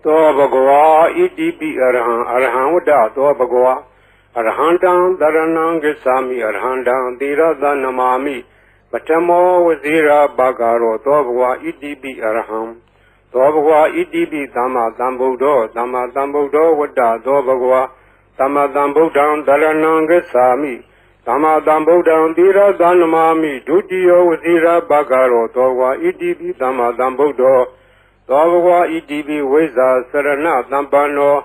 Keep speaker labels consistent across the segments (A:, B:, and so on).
A: သောဘဂဝါဣတိပိအရဟံအရဟံဝတ္တသောဘဂဝါအရဟံတံတရဏံဂစ္ဆာမိအရဟံတံသီရသနမာမိပထမောဝဇိရာဘာဂရောသောဘဂဝါဣတိပိအရဟံသောဘဂဝါဣတိပိသမ္မာသမ္ဗုဒ္ဓောသမ္မာသမ္ဗုဒ္ဓောဝတ္တသောဘဂဝါသမ္မာသမ္ဗုဒ္ဓံတရဏံဂစ္ဆာမိသမ္မာသမ္ဗုဒ္ဓံသီရသနမာမိဒုတိယဝဇိရာဘာဂရောသောဘဂဝါဣတိပိသမ္မာသမ္ဗုဒ္ဓောသောဘဂဝါဣတိပိဝိဇ္ဇာစရဏသမ္ပန္နော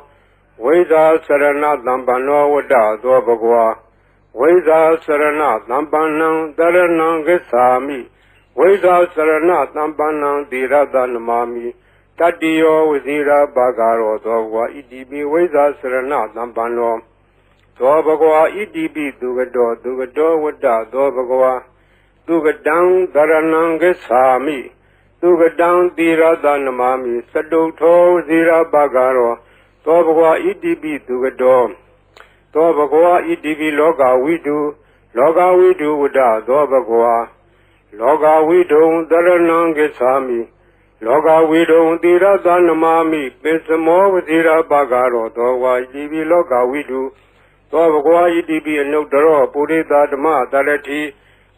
A: ဝိဇ္ဇာစရဏသမ္ပန္နောဝတ္တသောဘဂဝါဝိဇ္ဇာစရဏသမ္ပန္နံတရဏံဂစ္ဆာမိဝိဇ္ဇာစရဏသမ္ပန္နံသီရသနမာမိတတ္တိယောဝဇိရာဘာဂရောသောဘဂဝါဣတိပိဝိဇ္ဇာစရဏသမ္ပန္နောသောဘဂဝါဣတိပိသူကတောဝတ္တသောဘဂဝါသူကတံတရဏံဂစ္ဆာမိသူကတံသီရသနမာမိသတုထောဝဇိရာဘာဂရောသောဘဂဝါဣတိပိသူကတောသောဘဂဝါဣတိပိလောကဝိတုဝတ္တသောဘဂဝါလောကဝိတုံတရဏံဂစ္ဆာမိလောကဝိတုံသီရသနမာမိပိစမောဝဇိရာဘာဂရောသောဘဂဝါဣတိပိလောကဝိတုသောဘဂဝါဣတိပိအနုတ္တရောပုရိသဓမ္မတရတိ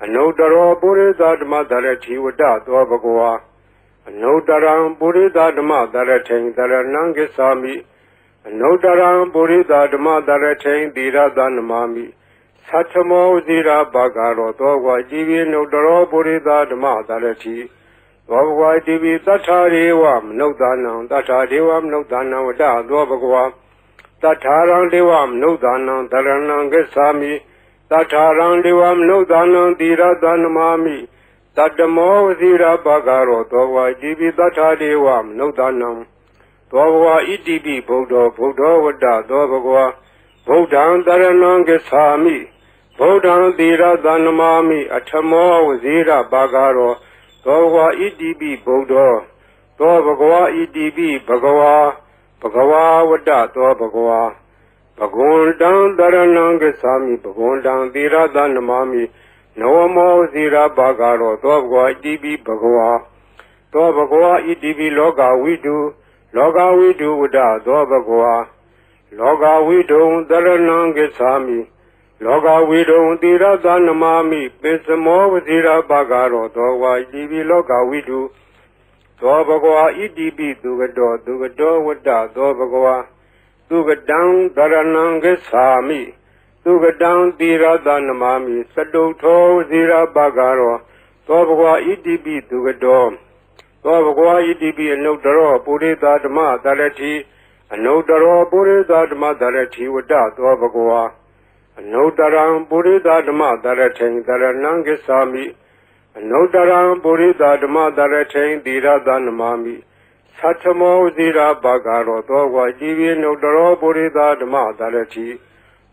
A: အနုတ္တရောပုရိသဓမ္မတရတိဝတ္တသောဘဂဝါအနုတ္တရံပုရိသဓမ္မတရထိန်တရဏံဂစ္ဆာမိအနုတ္တရံပုရိသဓမ္မတရထိန်သီရသနမာမိသတ္ထမောဇိရာဘာဂရောသောဘဂဝါဣတိပိအနုတ္တရောပုရိသဓမ္မတရတိသောဘဂဝါဣတိပိသတ္ထာရေဝမနုဿာနံသတ္ထာဒေဝမနုဿာနံဝတ္တသောဘဂဝါသတ္ထာရံဒေဝမနုဿာနံတရဏံဂစ္ဆာမိသတ္ထာရံဒေဝမနုဿာနံသီရသနမာမိတတ္တမောဝဇိရာဘာဂရောသောဘဂဝါဣတိပိသတ္ထာဒေဝမနုဿာနံသောဘဂဝါဣတိပိဗုဒ္ဓောဝတ္တသောဘဂဝါဗုဒ္ဓံတရဏံဂစ္ဆာမိဗုဒ္ဓံသီရသနမာမိအထမောဝဇိရာဘာဂရောသောဘဂဝါဣတိပိဗုဒ္ဓောသောဘဂဝါဣတိပိဘဂဝါဝတ္တသောဘဂဝါဘဂဝန္တံတရဏံဂစ္ဆာမိဘဂဝန္တံသီရသနမာမိနဝမောဇိရာဘာဂရောသောဘဂဝါဣတိပိဘဂဝါသောဘဂဝါဣတိပိလောကဝိတုဝတ္တသောဘဂဝါလောကဝိတုံတရဏံဂစ္ဆာမိလောကဝိတုံသီရသနမာမိပိစမောဝဇိရာဘာဂရောသောဘဂဝါဣတိပိလောကဝိတုသောဘဂဝါဣတိပိသူကတောဝတ္တသောဘဂဝါသူကတံတရဏံဂစ္ဆာမိသူကတံသီရသနမာမိသတုထောဝဇိရာဘာဂရောသောဘဂဝါဣတိပိသူကတောသောဘဂဝါဣတိပိအနုတ္တရောပုရိသဓမ္မတရတိအနုတ္တရောပုရိသဓမ္မတရတိဝတ္တသောဘဂဝါအနုတ္တရံပုရိသဓမ္မတရထိန်တရဏံဂစ္ဆာမိအနုတ္တရံပုရိသဓမ္မတရထိန်သီရသနမာမိသတ္ထမောဇိရာဘာဂရောသောဘဂဝါဣတိပိအနုတ္တရောပုရိသဓမ္မတရတိ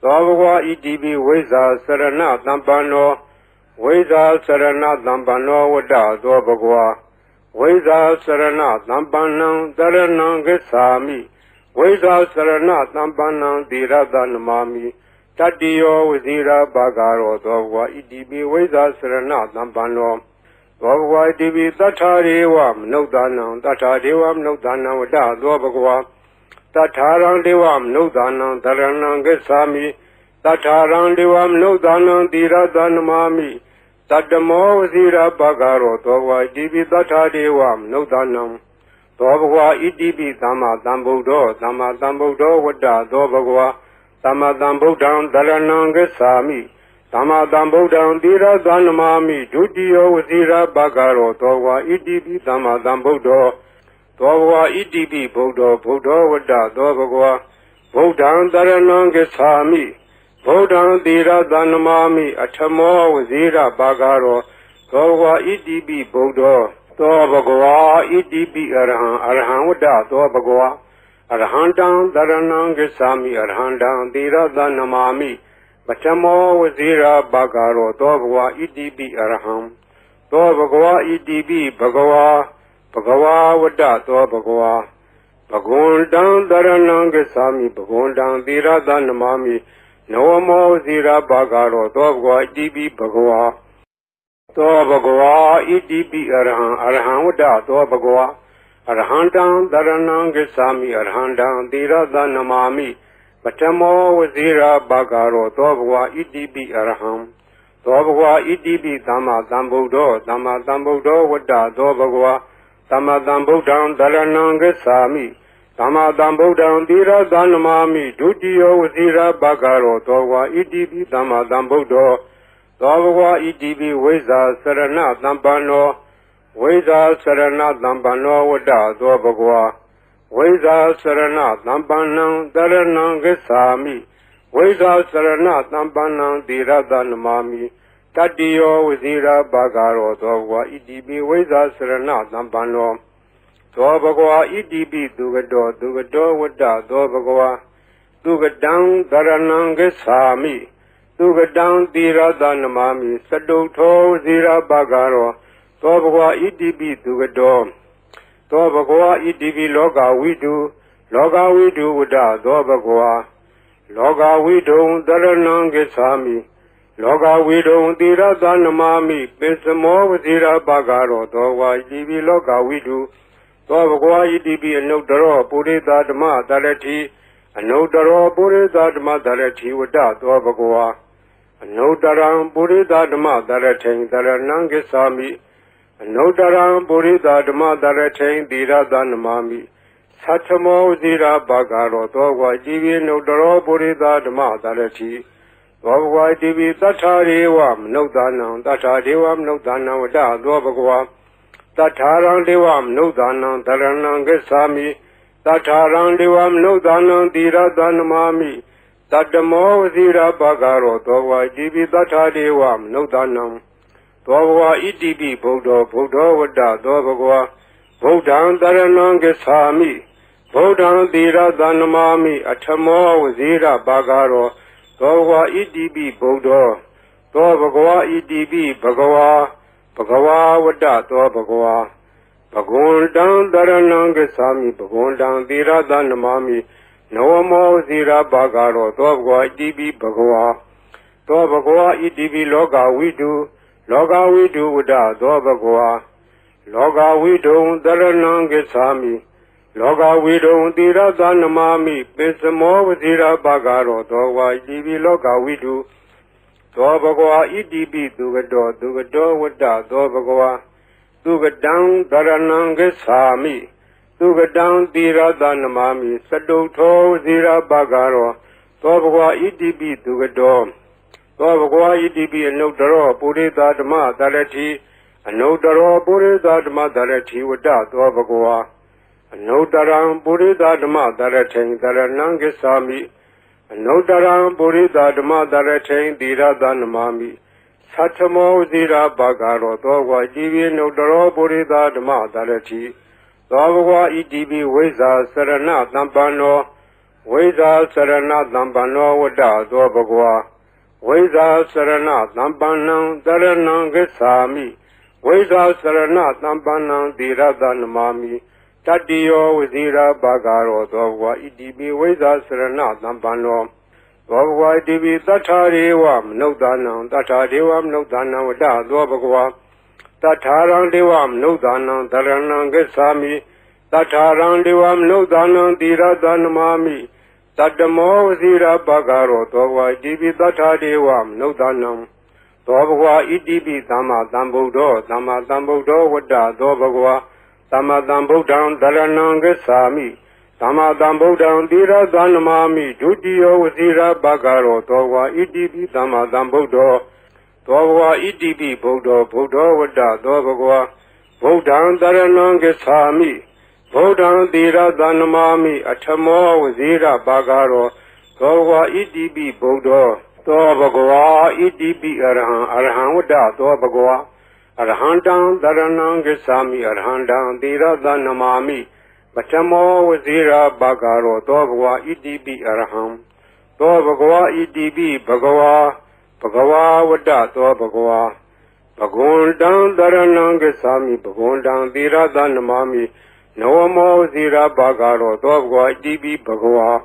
A: သောဘဂဝါဣတိပိဝိဇ္ဇာစရဏသမ္ပန္နောဝိဇ္ဇာစရဏသမ္ပန္နောဝတ္တသောဘဂဝါဝိဇ္ဇာစရဏသမ္ပန္နံတရဏံဂစ္ဆာမိဝိဇ္ဇာစရဏသမ္ပန္နံသီရသနမာမိတတ္တိယောဝဇိရာဘာဂရောသောဘဂဝါဣတိပိဝိဇ္ဇာစရဏသမ္ပန္နောသောဘဂဝါဣတိပိသတ္ထာရေဝမနုဿာနံသတ္ထာဒေဝမနုဿာနံဝတ္တသောဘဂဝါသတ္ထာရံဒေဝမနုဿာနံတရဏံဂစ္ဆာမိသတ္ထာရံဒေဝမနုဿာနံသီရသနမာမိတတ္တမောဝဇိရာဘာဂရောသောဘဂဝါဣတိပိသတ္ထာဒေဝမနုဿာနံသောဘဂဝါဣတိပိသမ္မာသမ္ဗုဒ္ဓောဝတ္တသောဘဂဝါသမ္မာသမ္ဗုဒ္ဓံတရဏံဂစ္ဆာမိသမ္မာသမ္ဗုဒ္ဓံသီရသနမာမိဒုတိယဝဇိရာဘာဂရောသောဘဂဝါဣတိပိသမ္မာသမ္ဗုဒ္ဓောသောဘဂဝါဣတိပိဗုဒ္ဓောဝတ္တသောဘဂဝါဗုဒ္ဓံတရဏံဂစ္ဆာမိဗုဒ္ဓံသီရသနမာမိအထမောဝဇိရာဘာဂရောသောဘဂဝါဣတိပိဗုဒ္ဓောသောဘဂဝါဣတိပိအရဟံဝတ္တသောဘဂဝါအရဟံတံတရဏံဂစ္ဆာမိအရဟံတံသီရသနမာမိပထမောဝဇိရာဘာဂရောသောဘဂဝါဣတိပိအရဟံသောဘဂဝါဣတိပိဘဂဝါဝတ္တသောဘဂဝါဘဂဝန္တံတရဏံဂစ္ဆာမိဘဂဝန္တံသီရသနမာမိနဝမောဝဇိရာဘာဂရောသောဘဂဝါဣတိပိဘဂဝါသောဘဂဝါဣတိပိအရဟံဝတ္တသောဘဂဝါ Arhandam Dharanam Gacchami Arhandam Tirada Namami Patamo Vazira Bhagaro Dobhwa Idibi Arham Dobhwa Idibi Dhamma Dhambuddho Dhamma Dhambuddho Vada Dobhwa Dhamma Dhambuddham Dharanam Gacchami Dhamma Dhambuddham Tirada Namami Dutiyo Vazira Bhagaro Dobhwa Idibi Dhamma Dhambuddho Dobhwa Idibi Veza Sarana Dhampano Veda Sarana Dhampano Vada Dobhwa Veda Sarana Dhampanam Dharanam Gacchami Veda Sarana Dhampanam Tirada Namami Tatiyo Vazira Bhagaro Dobhwa Idibi Veda Sarana Dhampano Dobhwa Idibi Dugado Dugado Vada Dobhwa Dugadam Dharanam Gacchami Dugadam Tirada Namami Sadutho Vazira Bhagaro Dobhwa Idibi Dugado Dobhwa Idibi Loga Vidu Vada Dobhwa Loga Vidu Dharanam Gacchami Loga Vidu Tirada Namami Pisamo Vazira Bhagaro Dobhwa Idibi Loga Vidu Dobhwa Idibi Anudaro Purita Dhamma Dharati Anudaro Purita Dhamma Dharati Vada Dobhwa Anudaram Purita Dhamma Dharati Dharanam Gacchami Anudaram Purita Dhamma Dharati Tirada Namami Satamo Vazira Bhagaro Dobhwa Idibi Anudaro Purita Dhamma Dharati Dobhwa Idibi Tatharivam Nudanam Tatharivam Nudanam Vada Dobhwa Tatharang Devam Nudanam Dharanam Gacchami Tatharang Devam Nudanam Tirada Namami Tatamo Vazira Bhagaro Dobhwa Idibi Tathadevam Nudanam Dobhwa Idibi Buddho Vada Dobhwa Buddham Dharanam Gacchami Buddham Tirada Namami Atamo Vazira Bhagaro Dobhwa Idibi Buddho Dobhwa Idibi Bhagwa Vada Dobhwa Bhagundam Dharanam Gacchami Bhagundam Tirada Namami Nawamo Vazira Bhagaro Dobhwa Idibi Bhagwa Dobhwa Idibi Loga Vidu Vada Dobhwa Loga Vidu Dharanam Gacchami Loga Vidu Tirada Namami Pisamo Vazira Bhagaro Dobhwa Idibi Loga Vidu Dobhwa Idibi Dugado Vada Dobhwa Dugadam Dharanam Gacchami Dugadam Tirada Namami Sadutho Vazira Bhagaro Dobhwa Idibi Dugado Dobhwa Idibi Anudaro Purita Dhamma Dharati Anudaro Purita Dhamma Dharati Vada Dobhwa Anudaram Purita Dhamma Dharati Dharanam Gacchami Anudaram Purita Dhamma Dharati Tirada Namami Satamo Vazira Bhagaro Dobhwa Idibi Anudaro Purita Dhamma Dharati Dobhwa Idibi Veza Sarana Dhampano Veza Sarana Dhampano Vada Dobhwa Veza Sarana Dhampanam Dharanam Gacchami Veza Sarana Dhampanam Tirada Namami Tatiyo Vazira Bhagaro Dobhwa Idibi Veza Sarana Dhampano Dobhwa Idibi Tatharevam Nudanam Vada Dobhwa Tatharang Devam Nudanam Dharanam Gacchami Tatharang Devam Nudanam Tirada Namami Tatamo Vazira Bhagaro Dobhwa Idibi Tathadevam Nudanam Dobhwa Idibi Dhamma Dhambuddho Vada Dobhwa Dhamma Dhambuddham Dharanam Gacchami Dhamma Dhambuddham Tirada Namami Dutiyo Vazira Bhagaro Dobhwa Idibi Dhamma Dhambuddho Dobhwa Idibi Buddho Vada Dobhwa Buddham Dharanam Gacchami Buddham Tirada Namami Atamo Vazira Bhagaro Dobhwa Idibi Buddho Dobhwa Idibi Arham Vada Dobhwa Arhandam Dharanam Gacchami Arhandam Tirada Namami Patamo Vazira Bhagaro Dobhwa Idibi Arham Dobhwa Idibi Bhagwa Vada Dobhwa Bhagundam Dharanam Gacchami Bhagundam Tirada Namami Nawamo Vazira Bhagaro Dobhwa Idibi Bhagwa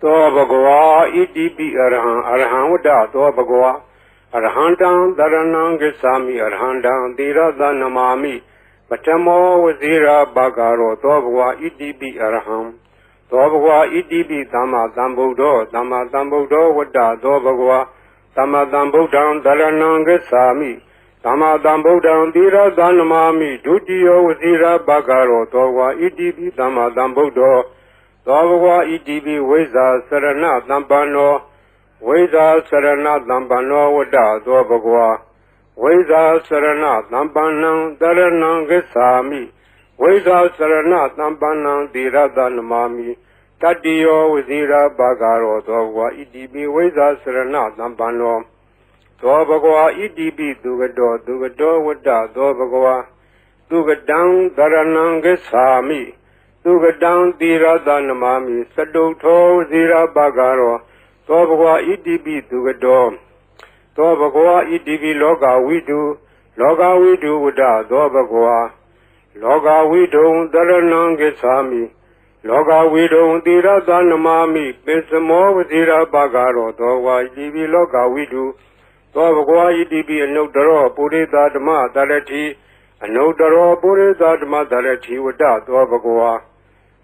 A: Dobhwa Idibi Arham Vada Dobhwa Arhandam Dharanam Gacchami Arhandam Tirada Namami Patamo Vazira Bagaro Dobwa Idibi Arham Dobwa Idibi Dama Dambudo Dama Dambudo Wada Dobagwa Dama Dambudan Daranangasami Dama Dambudan Dira Danamami Dudio Vazira Bagaro Dobwa Idibi Dama Dambudo Dobwa Idibi Weza Sarana Dambano Weza Sarana Dambano Wada Dobagwa Weza Sarana Dambanang Daranang Gesami Weza Sarana Dambanang Diradanamami Tadio Wazira Bagaro Dogwa Idibi Weza Sarana Dambano Dobagwa Idibi Dugado Wada Dobagwa Dugadang Daranang Gesami Dugadang Diradanamami Saduto Zira Bagaro Dobagwa Idibi Dugado Dobagwa Idibi Loga Widu Wada Dobagwa Loga Widu Daranangesami Loga Widu Dira Danamami Pesamo Vazira Bagaro Dogwa Idibi Loga Widu Dobagwa Idibi Anodaro Purida Dama Dalati Anodaro Purida Dama Dalati Wada Dobagwa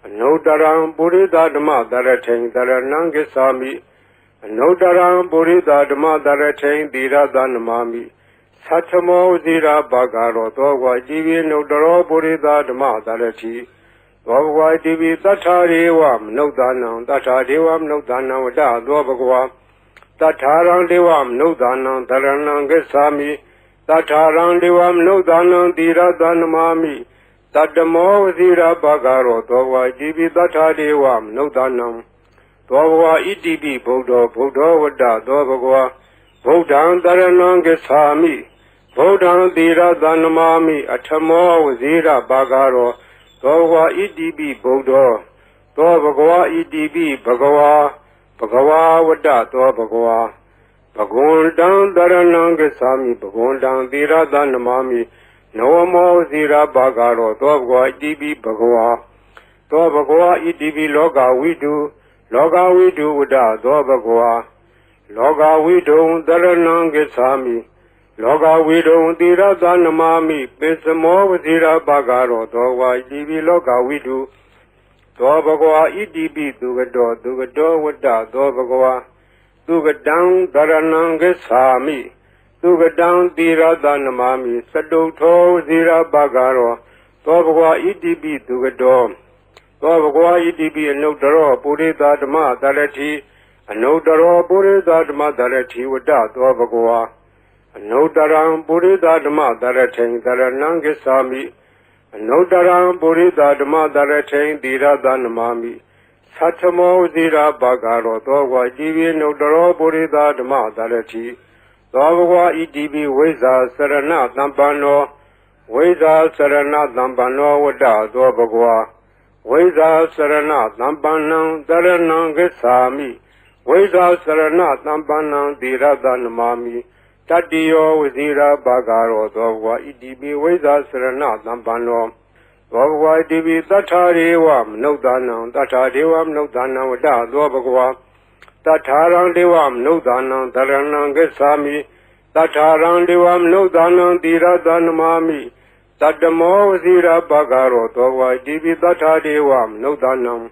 A: Anodaram Purida Dama Dalati Daranangesami Anodaram Burida Dama Daratain Dira Danamami Satamo Zira Bagaro Dogwa Divi Nodaro Burida Dama Darati Dogwa Divi Tatariwam Nodanam Tatariwam Nodanam Wada Dobagwa Tatarang Devam Nodanam Daranangasami Tatarang Devam Nodanam Dira Danamami Tatamo Zira Bagaro Dogwa Divi Tatariwam Nodanam Dobagwa Idibi Buddha Wada Dobagwa Buddhan Daranangasami Buddhan Dira Danamami Atamo Vazira Bagaro Dobagwa Idibi Buddha Dobagwa Idibi Bhagawa Wada Dobagwa Bhagundan Daranangasami Bhagundan Dira Danamami Noamo Zira Bagaro Dobagwa Idibi Bhagawa Dobagwa Idibi Loga Widu Loga Widu Wada Dobagwa Loga Widu Daranangasami Loga Widu Dira Danamami Pesamo Vazira Bagaro Dogwa Idibi Loga Widu Dobagwa Idibi Dugado Wada Dobagwa Dugadang Daranangasami Dugadang Dira Danamami Saduto Zira Bagaro Dobagwa Idibi Dugado Dobagwa Idibi Anodaro Purida Dama Dalati Anodaro Purida Dama Dalati Wada Dobagwa Anodaram Purida Dama Dalatain Daranangasami Anodaram Purida Dama Dalatain Dira Danamami Satamo Zira Bagaro Dogwa Divi Anodaro Purida Dama Dalati Dobagwa Idibi Weza Sarana Dambano Weza Sarana Dambano Wada Dobagwa Weza Sarana Dambanang Daranangasami Weza Sarana Dambanang Dira Danamami Tadio Wazira Bagaro Dogwa Idibi Weza Sarana Dambano Dogwa Idibi Tatariwam Nodanam Wada Dobagwa Tatarang Devam Nodanam Daranangasami Tatarang Devam Nodanam Dira Danamami Tatamo Vazira Bagaro Dogwa Idibi Tatariwam Nodanam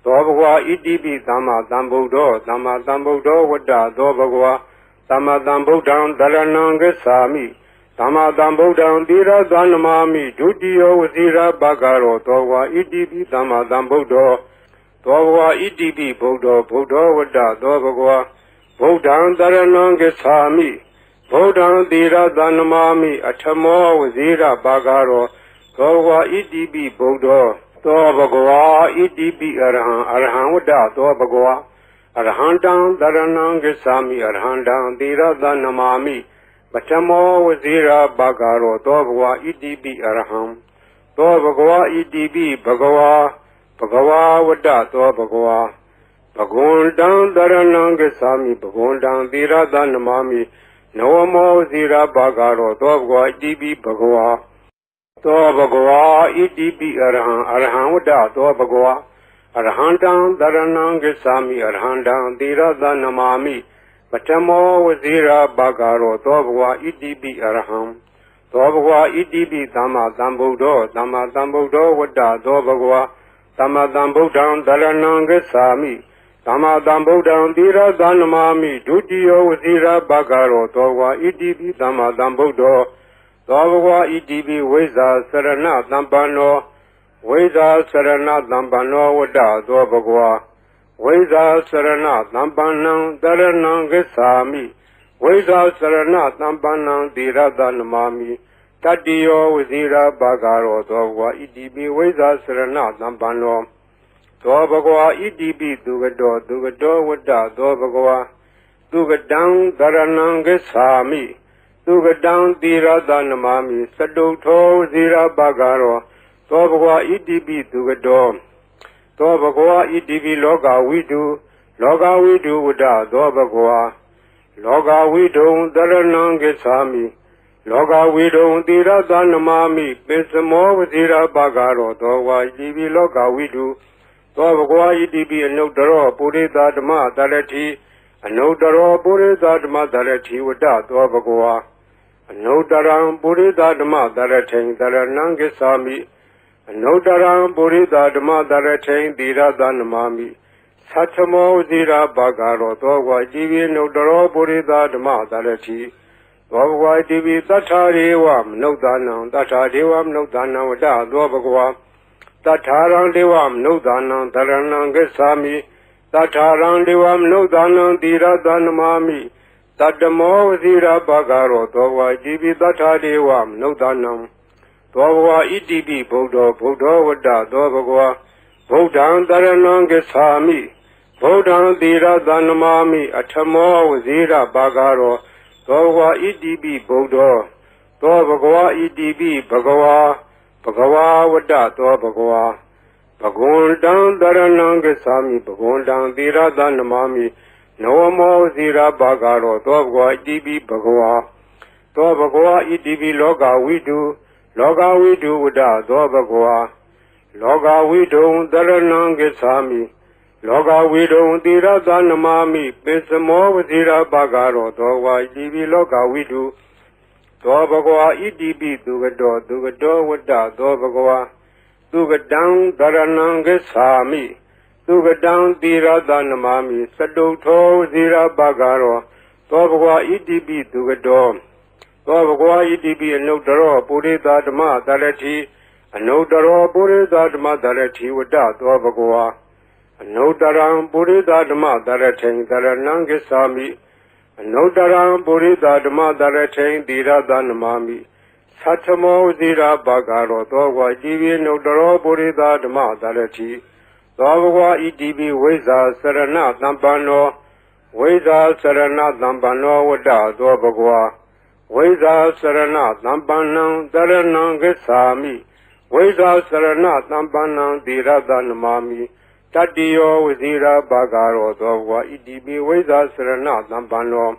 A: Dobagwa Idibi Dama Dambudo Wada Dobagwa Dama Dambudan Daranangasami Dama Dambudan Dira Danamami Dudio Vazira Bagaro Dogwa Idibi Dama Dambudo Dogwa Idibi Buddha Wada Dobagwa Buddhan Daranangasami Buddhan Dira Danamami Atamo Vazira Bagaro Dogwa Idibi Buddha Dobagwa Idibi Arhan Wada Dobagwa Arhandam Daranangasami Arhandam Dira Danamami Batamo Vazira Bagaro Dobagwa Idibi Arham Dobagwa Idibi Bhagawa Wada Dobagwa Bhagundan Daranangasami Bhagundan Dira Danamami Noamo Zira Bagaro Dobagwa Idibi Bhagawa Dobagwa Idibi Arhan Wada Dobagwa Arhandam Daranangasami Arhandam Dira Danamami Batamo Vazira Bagaro Dobagwa Idibi Arham သောဘဂဝါဣတိပိသမ္မာသမ္ဗုဒ္ဓောသမ္မာသမ္ဗုဒ္ဓောဝတ္တသောဘဂဝါသမ္မာသမ္ဗုဒ္ဓံတရဏံဂစ္ဆာမိသမ္မာသမ္ဗုဒ္ဓံသီရသနမာမိဒုတိယောဝစီရဘဂရောသောဘဂဝါဣတိပိသမ္မာသမ္ဗုဒ္ဓောသောဘဂဝါဣတိပိဝိဇ္ဇာစရဏသမ္ပန္နောဝိဇ္ဇာစရဏသမ္ပန္နောဝတ္တသောဘဂဝါဝိဇ္ဇာစရဏသမ္ပန္နံတရဏံဂစ္ဆာမိဝိဇ္ဇာစရဏသမ္ပန္နံသီရသနမာမိတတ္တိယောဝစီရဘဂရောသောဘဂဝါဣတိပိဝိဇ္ဇာစရဏသမ္ပန္နောသောဘဂဝါဣတိပိသူကတောဝတ္တသောဘဂဝါသူကတံတရဏံဂစ္ဆာမိသူကတံသီရသနမာမိစတုထောဝစီရဘဂရောသောဘဂဝါဣတိပိသူကတောသောဘဂဝါဣတိပိလောကဝိတုဝတ္တသောဘဂဝါလောကဝိတုံတရဏံဂစ္ဆာမိလောကဝိတုံသီရသနမာမိပိစမောဝစီရဘဂရောသောဝါဣတိပိလောကဝိတုသောဘဂဝါဣတိပိအနုတ္တရောပုရိသဓမ္မတရတိအနုတ္တရောပုရိသဓမ္မတရတိဝတ္တသောဘဂဝါအနုတ္တရံပုရိသဓမ္မတရထိန်တရဏံဂစ္ဆာမိအနုတ္တရံပုရိသဓမ္မတရထိန်သီရသနမာမိသတ္ထမောဝစီရဘဂရောသောဘဂဝါဣတိပိအနုတ္တရောပုရိသဓမ္မတရတိသောဘဂဝါဣတိပိသတ္ထာရေဝမနုဿာနံသတ္ထာဒေဝမနုဿာနံဝတ္တသောဘဂဝါတထာရံဒေဝမနုဿာနံတရဏံဂစ္ဆာမိတထာရံဒေဝမနုဿာနံသီရသနမာမိတတ္တမောဝစီရဘဂရောသောဘဂဝါဣတိပိသတ္ထာဒေဝမနုဿာနံသောဘဂဝါဣတိပိဗုဒ္ဓောဝတ္တသောဘဂဝါဗုဒ္ဓံတရဏံဂစ္ဆာမိဗုဒ္ဓံသီရသနမာမိအထမောဝစီရဘဂရောသောဘဂဝါဣတိပိဗုဒ္ဓောသောဘဂဝါဣတိပိဘဂဝါဝတ္တသောဘဂဝါဘဂဝန္တံတရဏံဂစ္ဆာမိဘဂဝန္တံသီရသနမာမိနဝမောဇီရဘဂရောသောဘဂဝါဣတိပိဘဂဝါသောဘဂဝါဣတိပိလောကဝိတုဝတ္တသောဘဂဝါလောကဝိတုံတရဏံဂစ္ဆာမိလောကဝိတုံသီရသနမာမိပိစမောဝဇီရဘဂရောသောဘဂဝါဣတိပိလောကဝိတုသောဘဂဝါဣတိပိသူကတောဝတ္တသောဘဂဝါသူကတံတရဏံဂစ္ဆာမိသူကတံသီရသနမာမိစတုထောဝစီရဘဂရောသောဘဂဝါဣတိပိသူကတောသောဘဂဝါဣတိပိအနုတ္တရောပုရိသဓမ္မတရတိအနုတ္တရောပုရိသဓမ္မတရတိဝတ္တသောဘဂဝါအနုတ္တရံပုရိသဓမ္မတရထိန်တရဏံဂစ္ဆာမိအနုတ္တရံပုရိသဓမ္မတရထိန်သီရသနမာမိသတ္ထမောဝစီရဘဂရောသောဘဂဝါဣတိပိအနုတ္တရောပုရိသဓမ္မတရတိသောဘဂဝါဣတိပိဝိဇ္ဇာစရဏသမ္ပန္နောဝိဇ္ဇာစရဏသမ္ပန္နောဝတ္တသောဘဂဝါဝိဇ္ဇာစရဏသမ္ပန္နံတရဏံဂစ္ဆာမိဝိဇ္ဇာစရဏသမ္ပန္နံသီရသနမာမိတတ္တိယောဝစီရဘဂရောသောဘဂဝါဣတိပိဝိဇ္ဇာစရဏသမ္ပန္နော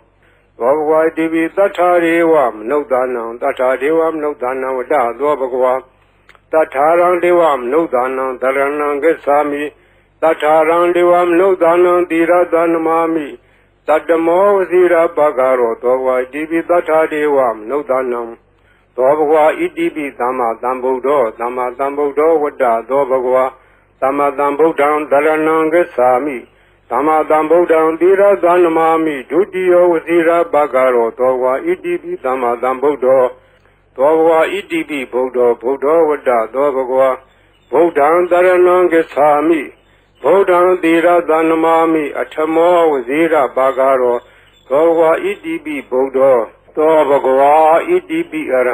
A: သောဘဂဝါဣတိပိသတ္ထာရေဝမနုဿာနံသတ္ထာဒေဝမနုဿာနံဝတ္တသောဘဂဝါတထာရံဒေဝမနုဿာနံတရဏံဂစ္ဆာမိတထာရံဒေဝမနုဿာနံသီရသနမာမိတတ္တမောဝစီရဘဂရောသောဘဂဝါဣတိပိသတ္ထာဒေဝမနုဿာနံသောဘဂဝါဣတိပိသမ္မာသမ္ဗုဒ္ဓောဝတ္တသောဘဂဝါသမ္မာသမ္ဗုဒ္ဓံတရဏံဂစ္ဆာမိသမ္မာသမ္ဗုဒ္ဓံသီရသနမာမိဒုတိယောဝစီရဘဂရောသောဘဂဝါဣတိပိသမ္မာသမ္ဗုဒ္ဓောသောဘဂဝါဣတိပိဗုဒ္ဓောဝတ္တသောဘဂဝါဗုဒ္ဓံတရဏံဂစ္ဆာမိဗုဒ္ဓံသီရသနမာမိအထမောဝစီရဘဂရောသောဘဂဝါဣတိပိဗုဒ္ဓောသောဘဂဝါဣတိပိအရ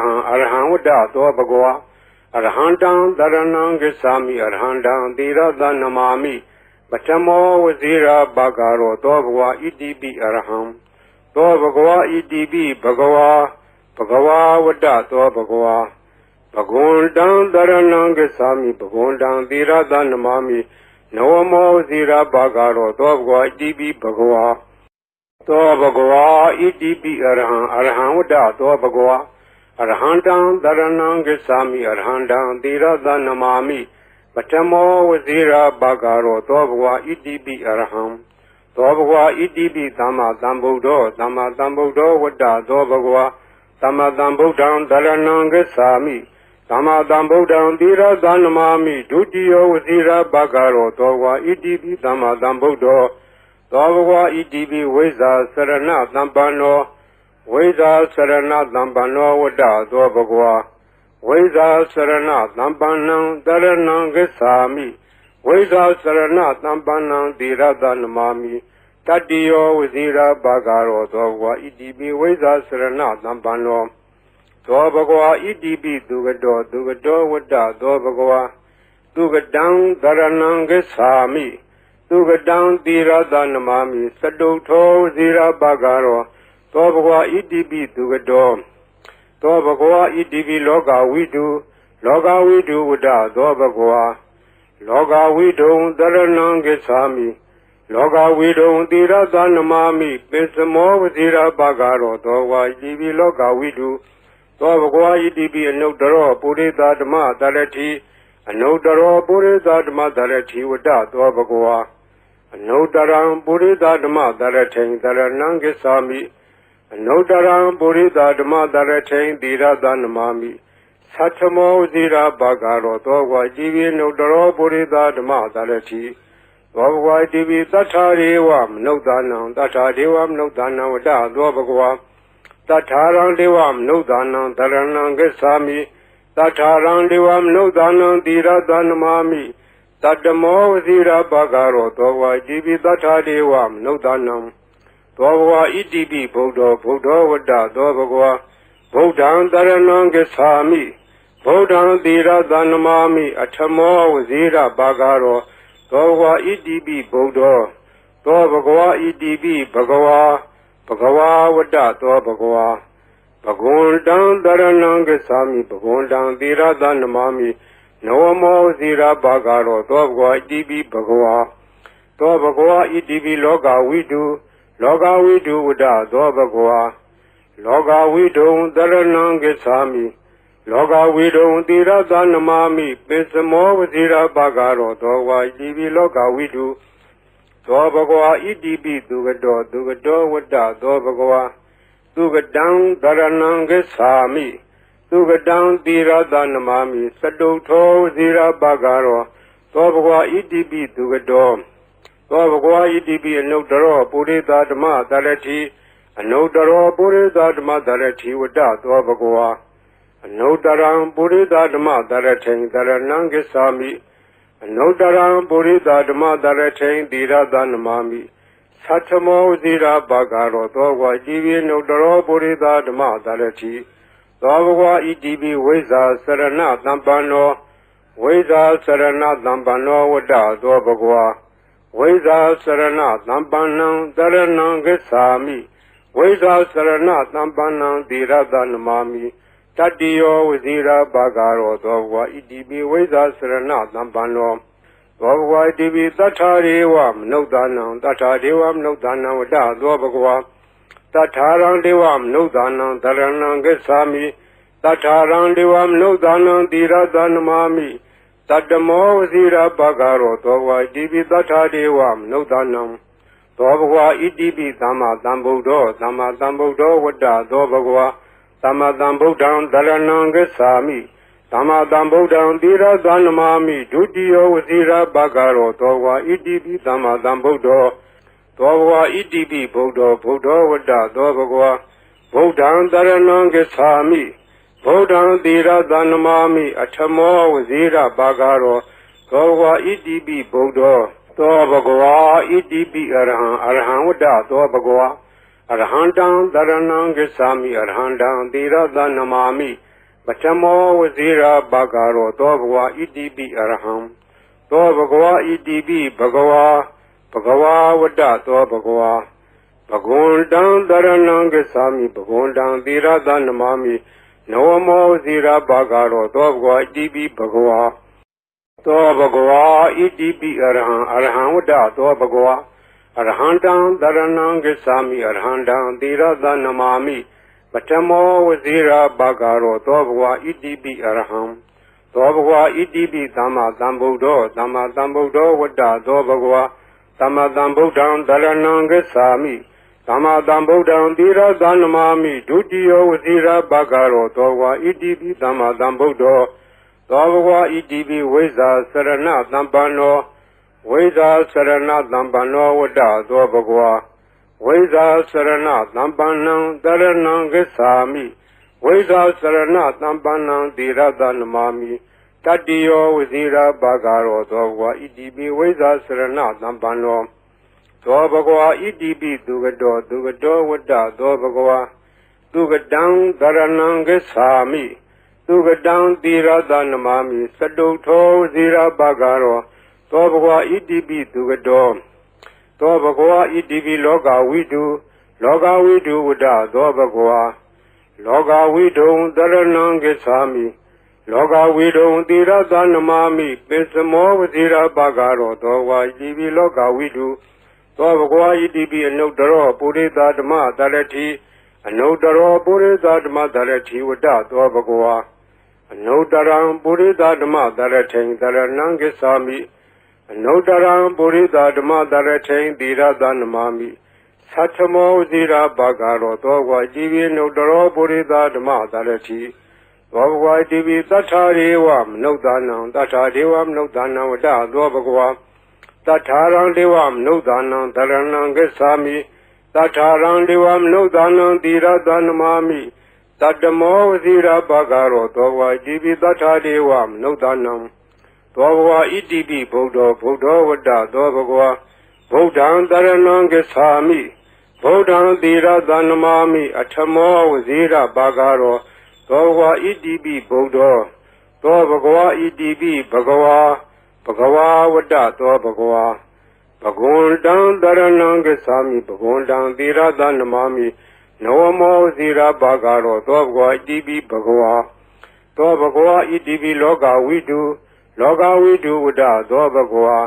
A: ဟံဝတ္တသောဘဂဝါအရဟံတံတရဏံဂစ္ဆာမိအရဟံတံသီရသနမာမိပထမောဝစီရဘဂရောသောဘဂဝါဣတိပိအရဟံသောဘဂဝါဣတိပိဘဂဝါဝတ္တသောဘဂဝါဘဂဝန္တံတရဏံဂစ္ဆာမိဘဂဝန္တံသီရသနမာမိနဝမောဝစီရဘဂရောသောဘဂဝါဣတိပိဘဂဝါသောဘဂဝါဣတိပိအရဟံဝတ္တသောဘဂဝါအရဟံတံတရဏံဂစ္ဆာမိအရဟံတံသီရသနမာမိပထမောဝစီရဘဂရောသောဘဂဝါဣတိပိအရဟံသောဘဂဝါဣတိပိသမ္မာသမ္ဗုဒ္ဓောဝတ္တသောဘဂဝါ သမ္မာသမ္ဗုဒ္ဓံတရဏံဂစ္ဆာမိသမ္မာသမ္ဗုဒ္ဓံသီရသနမာမိဒုတိယဝစီရဘဂရောသောဝါဣတိပိသမ္မာသမ္ဗုဒ္ဓောသောဘဂဝါဣတိပိဝိဇ္ဇာစရဏသမ္ပန္နောဝိဇ္ဇာစရဏသမ္ပန္နောဝတ္တသောဘဂဝါဝိဇ္ဇာစရဏသမ္ပန္နံတရဏံဂစ္ဆာမိဝိဇ္ဇာစရဏသမ္ပန္နံသီရသနမာမိတတိယောဝစီရဘဂရောသောဘဂဝါဣတိပိဝိဇ္ဇာစရဏသမ္ပန္နောသောဘဂဝါဣတိပိသူကတောဝတ္တသောဘဂဝါသူကတံတရဏံဂစ္ဆာမိသူကတံသီရသနမာမိသတုထောဝစီရဘဂရောသောဘဂဝါဣတိပိသူကတောသောဘဂဝါဣတိပိလောကဝိတုဝတ္တသောဘဂဝါလောကဝိတုံတရဏံဂစ္ဆာမိလောကဝိတုံသီရသနမာမိပိစမောဝစီရဘဂရောသောဘဂဝါဣတိပိလောကဝိတုသောဘဂဝါဣတိပိအနုတ္တရောပုရိသဓမ္မတရတိအနုတ္တရောပုရိသဓမ္မတရတိဝတ္တသောဘဂဝါအနုတ္တရံပုရိသဓမ္မတရထိန်တရဏံဂစ္ဆာမိအနုတ္တရံပုရိသဓမ္မတရထိန်သီရသနမာမိသတ္ထမောဇိရာဘဂရောသောဘဂဝါဣတိပိအနုတ္တရောပုရိသဓမ္မတရတိသောဘဂဝါဣတိပိသတ္ထာရေဝမနုဿာနံသတ္ထာဒေဝမနုဿာနံဝတ္တသောဘဂဝါတထာရံဒေဝမနုဿာနံတရဏံဂစ္ဆာမိတထာရံဒေဝမနုဿာနံသီရသနမာမိတတ္တမောဝစီရဘဂရောသောဘဂဝါဣတိပိတထာဒေဝမနုဿာနံသောဘဂဝါဣတိပိဗုဒ္ဓောဝတ္တသောဘဂဝါဗုဒ္ဓံတရဏံဂစ္ဆာမိဗုဒ္ဓံသီရသနမာမိအထမောဝစီရဘဂရောသောဘဂဝါဣတိပိဗုဒ္ဓောသောဘဂဝါဣတိပိဘဂဝါဘဂဝါဝတ္တသောဘဂဝါဘဂဝန္တံတရဏံဂစ္ဆာမိဘဂဝန္တံသီရသနမာမိနဝမောဇိရဘဂရောသောဘဂဝါဣတိပိဘဂဝါသောဘဂဝါဣတိပိလောကဝိတုဝတ္တသောဘဂဝါလောကဝိတုံတရဏံဂစ္ဆာမိလောကဝိတုံသီရသနမာမိပိစမောဝဇိရဘဂရောသောဘဂဝါဣတိပိလောကဝိတုသောဘဂဝါဣတိပိသူကတောဝတ္တသောဘဂဝါသူကတံတရဏံဂစ္ဆာမိသူကတံသီရသနမာမိသတုထောဝစီရဘဂရောသောဘဂဝါဣတိပိသူကတောသောဘဂဝါဣတိပိအနုတ္တရောပုရိသဓမ္မတရတိအနုတ္တရောပုရိသဓမ္မတရတိဝတ္တသောဘဂဝါအနုတ္တရံပုရိသဓမ္မတရထိန်တရဏံဂစ္ဆာမိအနုတ္တရံပုရိသဓမ္မတရထိန်သီရသနမာမိသတ္ထမောဇိရာဘဂရောသောဘဂဝါဣတိပိအနုတ္တရောပုရိသဓမ္မတရတိသောဘဂဝါဣတိပိဝိဇ္ဇာစရဏသမ္ပန္နောဝိဇ္ဇာစရဏသမ္ပန္နောဝတ္တသောဘဂဝါဝိဇ္ဇာစရဏသမ္ပန္နံတရဏံဂစ္ဆာမိဝိဇ္ဇာစရဏသမ္ပန္နံသီရသနမာမိတတိယောဝစီရဘဂရောသောဘဂဝါဣတိပိဝိဇ္ဇာစရဏသမ္ပန္နောသောဘဂဝါဣတိပိသတ္ထာရေဝမနုဿာနံသတ္ထာဒေဝမနုဿာနံဝတ္တသောဘဂဝါတထာရံဒေဝမနုဿာနံတရဏံဂစ္ဆာမိတထာရံဒေဝမနုဿာနံသီရသနမာမိတတ္တမောဝစီရဘဂရောသောဘဂဝါဣတိပိတထာဒေဝမနုဿာနံသောဘဂဝါဣတိပိသမ္မာသမ္ဗုဒ္ဓောဝတ္တသောဘဂဝါသမ္မာသမ္ဗုဒ္ဓံတရဏံဂစ္ဆာမိသမ္မာသမ္ဗုဒ္ဓံသီရသနမာမိဒုတိယဝစီရဘဂရောသောဘဂဝါဣတိပိသမ္မာသမ္ဗုဒ္ဓောသောဘဂဝါဣတိပိဗုဒ္ဓောဝတ္တသောဘဂဝါဗုဒ္ဓံတရဏံဂစ္ဆာမိဗုဒ္ဓံသီရသနမာမိအထမောဝစီရဘဂရောသောဘဂဝါဣတိပိဗုဒ္ဓောသောဘဂဝါဣတိပိအရဟံဝတ္တသောဘဂဝါအရဟံတံတရဏံဂစ္ဆာမိအရဟံတံသီရသနမာမိပထမောဝစီရဘဂရောသောဘဂဝါဣတိပိအရဟံသောဘဂဝါဣတိပိဘဂဝါဝတ္တသောဘဂဝါဘဂဝန္တံတရဏံဂစ္ဆာမိဘဂဝန္တံသီရသနမာမိနဝမောဝစီရဘဂရောသောဘဂဝါဣတိပိဘဂဝါသောဘဂဝါဣတိပိအရဟံဝတ္တသောဘဂဝါအရဟံတံတရဏံဂစ္ဆာမိအရဟံတံသီရသနမာမိပထမောဝစီရဘဂရောသောဘဂဝါဣတိပိအရဟံသောဘဂဝါဣတိပိသမ္မာသမ္ဗုဒ္ဓောဝတ္တသောဘဂဝါသမ္မာသမ္ဗုဒ္ဓံတရဏံဂစ္ဆာမိသ သမ္မာသမ္ဗုဒ္ဓံသီရသနမာမိဒုတိယဝစီရဘဂရောသောဘဂဝါဣတိပိသမ္မာသမ္ဗုဒ္ဓောသောဘဂဝါဣတိပိဝိဇ္ဇာစရဏသမ္ပန္နောဝိဇ္ဇာစရဏသမ္ပန္နောဝတ္တသောဘဂဝါဝိဇ္ဇာစရဏသမ္ပန္နံတရဏံဂစ္ဆာမိဝိဇ္ဇာစရဏသမ္ပန္နံသီရသနမာမိတတ္တိယောဝစီရဘဂရောသောဘဂဝါဣတိပိဝိဇ္ဇာစရဏသမ္ပန္နောသောဘဂဝါဣတိပိသူကတောဝတ္တသောဘဂဝါသူကတံတရဏံဂစ္ဆာမိသူကတံသီရသနမာမိစတုထောဇိရဘဂရောသောဘဂဝါဣတိပိသူကတောသောဘဂဝါဣတိပိလောကဝိတုဝတ္တသောဘဂဝါလောကဝိတုံတရဏံဂစ္ဆာမိလောကဝိတုံသီရသနမာမိပိစမောဝဇိရဘဂရောသောဘဂဝါဣတိပိလောကဝိတုသောဘဂဝါဣတိပိအနုတ္တရောပုရိသဓမ္မတရတိအနုတ္တရောပုရိသဓမ္မတရတိဝတ္တသောဘဂဝါအနုတ္တရံပုရိသဓမ္မတရထိန်တရဏံဂစ္ဆာမိအနုတ္တရံပုရိသဓမ္မတရထိန်သီရသနမာမိသတ္ထမောဇိရဘဂရောသောဘဂဝါဣတိပိအနုတ္တရောပုရိသဓမ္မတရတိသောဘဂဝါဣတိပိသတ္ထာရေဝမနုဿာနံသတ္ထာဒေဝမနုဿာနံဝတ္တသောဘဂဝါတထာရံဒေဝမနုဿာနံတရဏံဂစ္ဆာမိတထာရံဒေဝမနုဿာနံသီရသနမာမိတတ္တမောဝစီရဘဂရောသောဘဂဝါဣတိပိတထာဒေဝမနုဿာနံသောဘဂဝါဣတိပိဗုဒ္ဓောဝတ္တသောဘဂဝါဗုဒ္ဓံတရဏံဂစ္ဆာမိဗုဒ္ဓံသီရသနမာမိအထမောဝစီရဘဂရောသောဘဂဝါဣတိပိဗုဒ္ဓောသောဘဂဝါဣတိပိဘဂဝါဝတ္တသောဘဂဝါဘဂဝန္တံတရဏံဂစ္ဆာမိဘဂဝန္တံသီရသနမာမိနဝမောဇိရဘဂရောသောဘဂဝါဣတိပိဘဂဝါသောဘဂဝါဣတိပိလောကဝိတုဝတ္တသောဘဂဝါ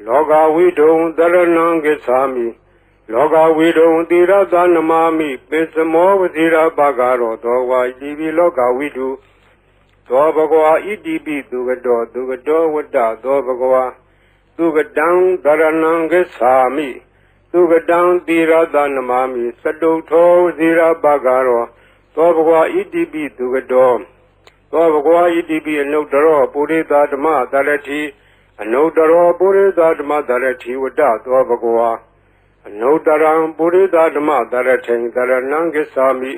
A: လောကဝိတုံတရဏံဂစ္ဆာမိလောကဝိတုံသီရသနမာမိပိစမောဝဇိရဘဂရောသောဘဂဝါဣတိပိလောကဝိတုသောဘဂဝါဣတိပိသူကတောဝတ္တသောဘဂဝါသူကတံတရဏံဂစ္ဆာမိသူကတံသီရသနမာမိစတုထောဇိရဘဂရောသောဘဂဝါဣတိပိသူကတောသောဘဂဝါဣတိပိအနုတ္တရောပုရိသဓမ္မတရတိအနုတ္တရောပုရိသဓမ္မတရတိဝတ္တသောဘဂဝါအနုတ္တရံပုရိသဓမ္မတရထိန်တရဏံဂစ္ဆာမိ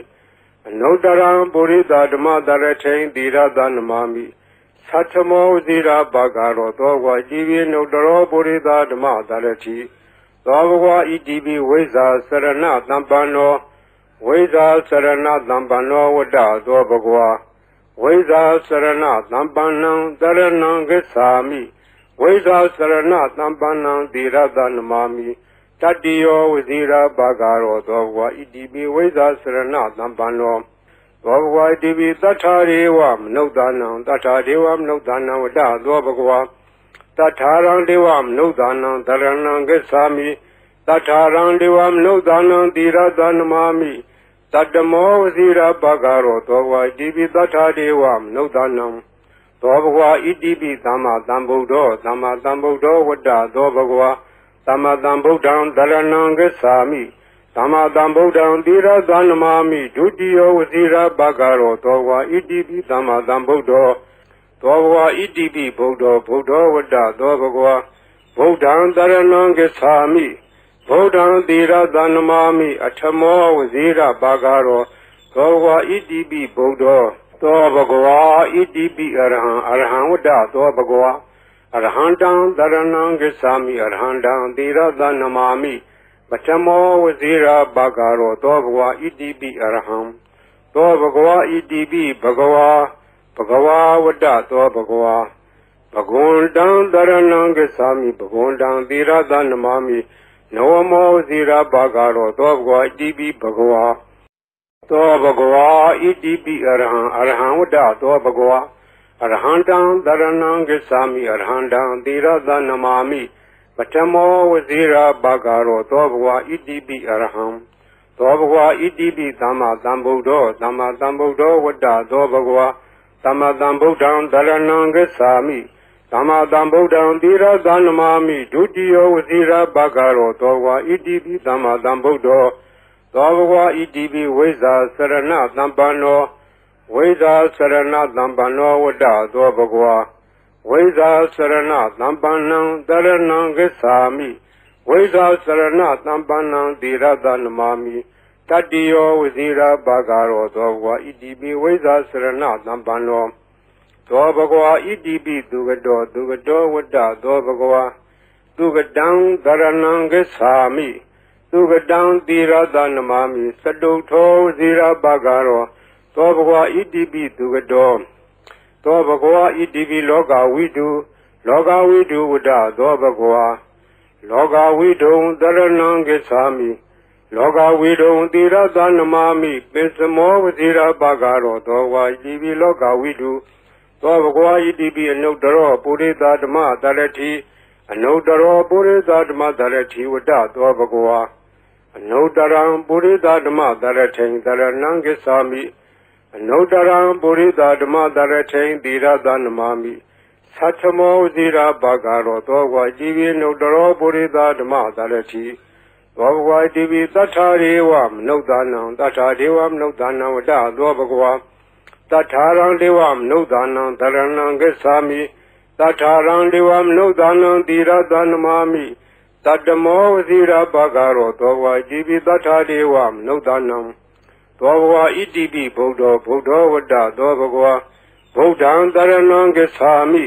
A: အနုတ္တရံပုရိသဓမ္မတရထိန်သီရသနမာမိသတ္ထမောဇိရဘဂရောသောဘဂဝါဣတိပိအနုတ္တရောပုရိသဓမ္မတရတိသောဘဂဝါဣတိပိဝိဇ္ဇာစရဏသမ္ပန္နောဝိဇ္ဇာစရဏသမ္ပန္နောဝတ္တသောဘဂဝါဝိဇ္ဇာစရဏသမ္ပန္နံတရဏံဂစ္ဆာမိဝိဇ္ဇာစရဏသမ္ပန္နံသီရသနမာမိတတ္တိယောဝစီရဘဂရောသောဘဂဝါဣတိပိဝိဇ္ဇာစရဏသမ္ပန္နောသောဘဂဝါဣတိပိသတ္ထာရေဝမနုဿာနံသတ္ထာဒေဝမနုဿာနံဝတ္တသောဘဂဝါတထာရံဒေဝမနုဿာနံတရဏံဂစ္ဆာမိတထာရံဒေဝမနုဿာနံသီရသနမာမိတတ္တမောဝစီရဘဂရောသောဘဂဝါဣတိပိသတ္ထာဒေဝမနုဿာနံသောဘဂဝါဣတိပိသမ္မာသမ္ဗုဒ္ဓောဝတ္တသောဘဂဝါသမ္မာသမ္ဗုဒ္ဓံတရဏံဂစ္ဆာမိသမ္မာသမ္ဗုဒ္ဓံသီရသနမာမိဒုတိယဝစီရဘဂရောသောဘဂဝါဣတိပိသမ္မာသမ္ဗုဒ္ဓောဝတ္တသောဘဂဝါသမ္မာသမ္ဗုဒ္ဓံတရဏံဂစ္ဆာမိသမ္မာသမ္ဗုဒ္ဓံသီရသနမာမိဒုတိယဝစီရဘဂရောသောဘဂဝါဣတိပိသမ္မာသမ္ဗုဒ္ဓောဝတ္တသောဘဂဝါဗုဒ္ဓံတရဏံဂစ္ဆာမိဗုဒ္ဓံသီရသနမာမိအထမောဝစီရဘဂရောသောဘဂဝါဣတိပိဗုဒ္ဓောသောဘဂဝါဣတိပိအရဟံဝတ္တသောဘဂဝါအရဟံတံတရဏံဂစ္ဆာမိအရဟံတံသီရသနမာမိပထမောဝစီရဘဂရောသောဘဂဝါဣတိပိအရဟံသောဘဂဝါဣတိပိဘဂဝါဝတ္တသောဘဂဝါဘဂဝန္တံတရဏံဂစ္ဆာမိဘဂဝန္တံသီရသနမာမိနဝမောဇိရဘဂရောသောဘဂဝါဣတိပိဘဂဝါသောဘဂဝါဣတိပိအရဟံဝတ္တသောဘဂဝါအရဟံတံတရဏံဂစ္ဆာမိအရဟံတံသီရသနမာမိပထမောဝစီရဘဂရောသောဘဂဝါဣတိပိအရဟံသောဘဂဝါဣတိပိသမ္မာသမ္ဗုဒ္ဓောဝတ္တသောဘဂဝါသမ္မာသမ္ဗုဒ္ဓံတရဏံဂစ္ဆာမိသမ္မာသမ္ဗုဒ္ဓံသီရသနမာမိဒုတိယဝစီရဘဂရောသောဘဂဝါဣတိပိသမ္မာသမ္ဗုဒ္ဓော သောဘဂဝါဣတိပိဝိဇာစရဏသံပန္နောဝိဇာစရဏသံပန္နောဝတ္တသောဘဂဝါဝိဇာစရဏသံပန္နံတရဏံဂစ္ဆာမိဝိဇာစရဏသံပန္နံသီရသနမာမိတတ္တိယောဝဇိရာဘာဂရောသောဘဂဝါဣတိပိဝိဇာစရဏသံပန္နောသောဘဂဝါဣတိပိသူကတောဝတ္တသောဘဂဝါသူကတံတရဏံဂစ္ဆာမိသူကတံသီရသနမာမိစတုထောဝဇိရာဘာဂရောသောဘဂဝါဣတိပိသူကတောသောဘဂဝါဣတိပိလောကဝိတုလောကဝိတုဝတ္တသောဘဂဝါလောကဝိတုံတရဏံဂစ္ဆာမိလောကဝိတုံသီရသနမာမိပိစမောဝဇိရာဘာဂရောသောဝါဣတိပိလောကဝိတုသောဘဂဝါဣတိပိအနုတ္တရောပုရိသဓမ္မတရတိအနုတ္တရောပုရိသဓမ္မတရတိဝတ္တသောဘဂဝါအနုတ္တရံပုရိသဓမ္မတရထိန်တရဏံဂစ္ဆာမိအနုတ္တရံပုရိသဓမ္မတရထိန်သီရသနမာမိသတ္ထမောဇိရာဘာဂရောသောဘဂဝါဣတိပိအနုတ္တရောပုရိသဓမ္မတရတိသောဘဂဝါဣတိပိသတ္ထာရေဝမနုဿာနံသတ္ထာဒေဝမနုဿာနံဝတ္တသောဘဂဝါတထာရံဒေဝမနုဿာနံတရဏံဂစ္ဆာမိတထာရံဒေဝမနုဿာနံသီရသနမာမိတတ္တမောဝဇိရာဘာဂရောသောဘဂဝါဣတိပိတထာဒေဝမနုဿာနံသောဘဂဝါဣတိပိဗုဒ္ဓဝတ္တသောဘဂဝါဗုဒ္ဓံတရဏံဂစ္ဆာမိ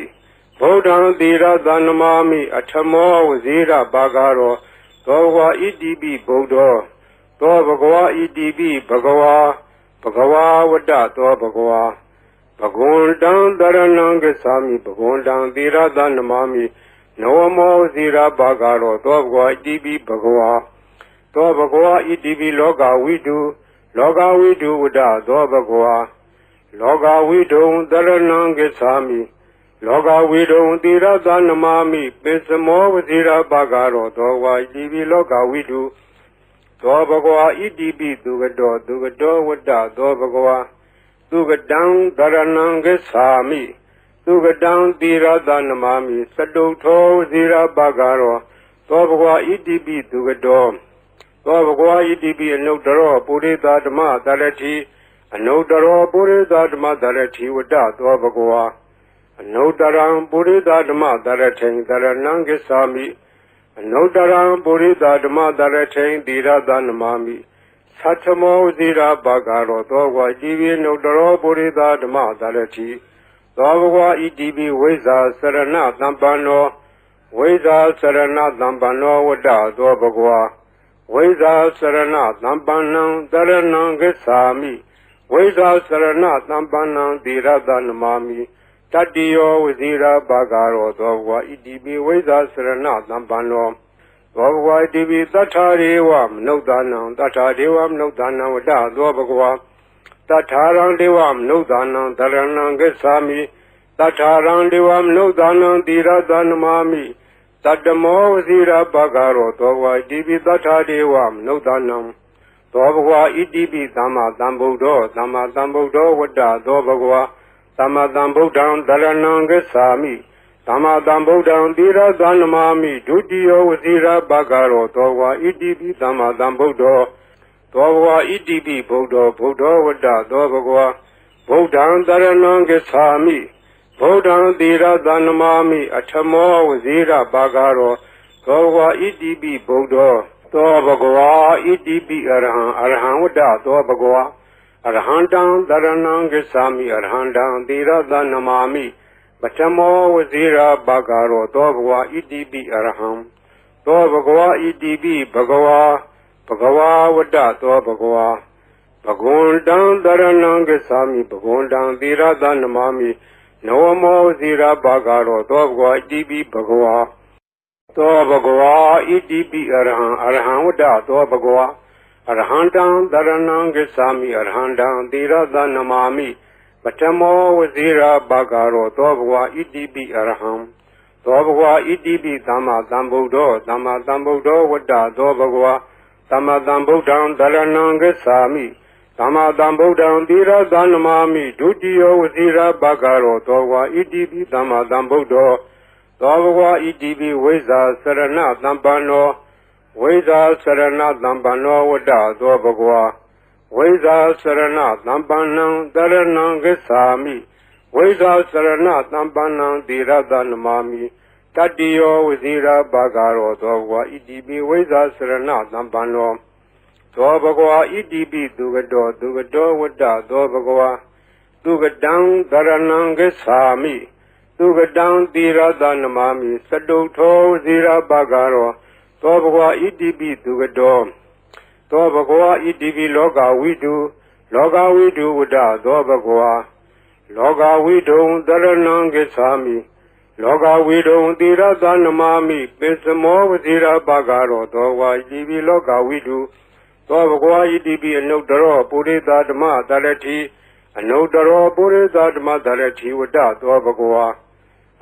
A: ဗုဒ္ဓံသီရသနမာမိအထမောဝဇိရာဘာဂရောသောဘဂဝါဣတိပိဗုဒ္ဓသောဘဂဝါဣတိပိဘဂဝါဝတ္တသောဘဂဝါဘဂဝန္တံတရဏံဂစ္ဆာမိဘဂဝန္တံသီရသနမာမိနဝမောဇိရာဘာဂရောသောဘဂဝါဣတိပိဘဂဝါသောဘဂဝါဣတိပိလောကဝိတုလောကဝိတုဝတ္တသောဘဂဝါလောကဝိတုံတရဏံဂစ္ဆာမိလောကဝိတုံသီရသနမာမိပိစမောဝဇိရာဘာဂရောသောဘဂဝါဣတိပိလောကဝိတုသောဘဂဝါဣတိပိသူကတောဝတ္တသောဘဂဝါသူကတံတရဏံဂစ္ဆာမိသူကတံသီရသနမာမိစတုထောဝဇိရာဘာဂရောသောဘဂဝါဣတိပိသူကတောသောဘဂဝါဣတိပိအနုတ္တရောပုရိသဓမ္မတရတိအနုတ္တရောပုရိသဓမ္မတရတိဝတ္တသောဘဂဝါအနုတ္တရံပုရိသဓမ္မတရထိန်တရဏံဂစ္ဆာမိအနုတ္တရံပုရိသဓမ္မတရထိန်သီရသနမာမိသတ္ထမောဇိရာဘာဂရောသောဘဂဝါဣတိပိအနုတ္တရောပုရိသဓမ္မတရတိသောဘဂဝါဣတိပိဝိဇာစရဏသံပန္နောဝိဇာစရဏသံပန္နောဝတ္တသောဘဂဝါဝိဇာစရဏသံပန္နံတရဏံဂစ္ဆာမိဝိဇာစရဏသံပန္နံသီရသနမာမိတတ္တိယောဝဇိရာဘာဂရောသောဘဂဝါဣတိပိဝိဇာစရဏသံပန္နောသောဘဂဝါဣတိပိတထာရေဝမနုဿာနံတထာဒေဝမနုဿာနံဝတ္တသောဘဂဝါတထာရံဒေဝမနုဿာနံတရဏံဂစ္ဆာမိတထာရံဒေဝမနုဿာနံသီရသနမာမိတတ္တမောဝဇိရာဘာဂရောသောဘဂဝါဣတိပိတထာဒေဝမနုဿာနံသောဘဂဝါဣတိပိသမ္မာသမ္ဗုဒ္ဓောဝတ္တသောဘဂဝါသမ္မာသမ္ဗုဒ္ဓံတရဏံဂစ္ဆာမိသမ္မာသမ္ဗုဒ္ဓံသီရသနမာမိဒုတိယဝဇိရာဘာဂရောသောဘဂဝါဣတိပိသမ္မာသမ္ဗုဒ္ဓောသောဘဂဝါဣတိပိဗုဒ္ဓဝတ္တသောဘဂဝါဗုဒ္ဓံတရဏံဂစ္ဆာမိဗုဒ္ဓံသီရသနမာမိအထမောဝဇိရာဘာဂရောသောဘဂဝါဣတိပိဗုဒ္ဓောသောဘဂဝါဣတိပိအရဟံဝတ္တသောဘဂဝါအရဟံတံတရဏံဂစ္ဆာမိအရဟံတံသီရသနမာမိပထမောဝဇိရာဘာဂရောသောဘဂဝါဣတိပိအရဟံသောဘဂဝါဣတိပိဘဂဝါဝတ္တသောဘဂဝါဘဂဝန္တံတရဏံဂစ္ဆာမိဘဂဝန္တံသီရသနမာမိနဝမောဇိရာဘာဂရောသောဘဂဝါဣတိပိဘဂဝါသောဘဂဝါဣတိပိအရဟံဝတ္တသောဘဂဝါအရဟံတံတရဏံဂစ္ဆာမိအရဟံတံသီရသနမာမိပထမောဝဇိရာဘာဂရောသောဘဂဝါဣတိပိအရဟံသောဘဂဝါဣတိပိသမ္မာသမ္ဗုဒ္ဓောဝတ္တသောဘဂဝါသမ္မာသမ္ဗုဒ္ဓံတရဏံဂစ္ဆာမိသမ္မာသမ္ဗုဒ္ဓံသီရသနမာမိဒုတိယဝဇိရာဘာဂရောသောဘဂဝါဣတိပိသမ္မာသမ္ဗုဒ္ဓောသောဘဂဝါဣတိပိဝိဇာစရဏသံပန္နော ဝိဇ္ဇာစရဏသံပန္နောဝတ္တသောဘဂဝါဝိဇ္ဇာစရဏသံပန္နံတရဏံဂစ္ဆာမိဝိဇ္ဇာစရဏသံပန္နံသီရတနမာမိတတ္တိယောဝဇိရာဘာဂရောသောဘဂဝါဣတိပိဝိဇ္ဇာစရဏသံပန္နောသောဘဂဝါဣတိပိသူကတောဝတ္တသောဘဂဝါသူကတံတရဏံဂစ္ဆာမိသူကတံသီရတနမာမိသတုထောဝဇိရာဘာဂရောသောဘဂဝါဣတိပိသူကတောသောဘဂဝါဣတိပိလောကဝိတုဝတ္တသောဘဂဝါလောကဝိတုံတရဏံဂစ္ဆာမိလောကဝိတုံသီရတနမာမိပိစမောဝဇိရာဘာဂရောသောဘဂဝါဣတိပိလောကဝိတုသောဘဂဝါဣတိပိအနုတ္တရောပုရိသဓမ္မတရတိအနုတ္တရောပုရိသဓမ္မတရတိဝတ္တသောဘဂဝါ